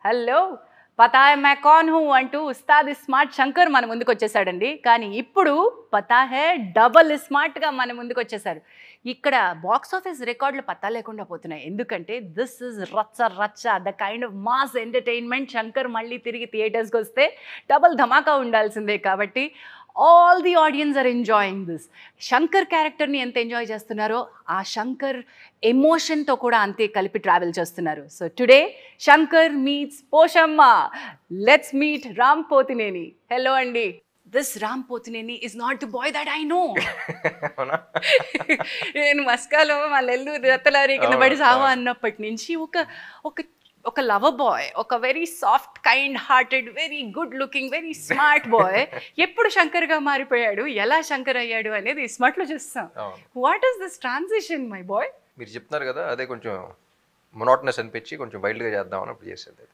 Hello పతా high मैं कौन हूँ అంటూ ఉస్తాద్ స్మార్ట్ శంకర్ మన ముందుకు వచ్చేసాడండి. కానీ ఇప్పుడు పతా హై డబల్ స్మార్ట్గా మన ముందుకు వచ్చేసారు. ఇక్కడ బాక్స్ ఆఫీస్ రికార్డులు పత్తా లేకుండా పోతున్నాయి. ఎందుకంటే దిస్ ఇస్ రచ్చ రచ్చ the kind of mass entertainment. Shankar మళ్ళీ తిరిగి థియేటర్స్కి వస్తే డబల్ ధమాకా ఉండాల్సిందే. కాబట్టి all the audience are enjoying this. Shankar క్యారెక్టర్ని ఎంత ఎంజాయ్ చేస్తున్నారో ఆ శంకర్ ఎమోషన్తో కూడా అంతే కలిపి ట్రావెల్ చేస్తున్నారు. So today Shankar meets Poshamma. Let's meet Ram Pothineni. Hello అండి. This Ram Pothineni is not the boy that I know. నేను మస్కాలో మా నెల్లూరు రత్తలారి కింద పడి సావా అన్నప్పటి నుంచి ఒక లవర్ బాయ్, ఒక very soft kind hearted, very good looking, very smart boy ఎప్పుడు శంకర్గా మారిపోయాడు, ఎలా శంకర్ అయ్యాడు అనేది స్మార్ట్లో చూస్తాం. What is this transition my boy? మీరు చెప్తున్నారు కదా, అదే కొంచెం మొనోటనస్ అనిపించి కొంచెం వైల్డ్గా చేద్దామని అప్పుడు చేసేది.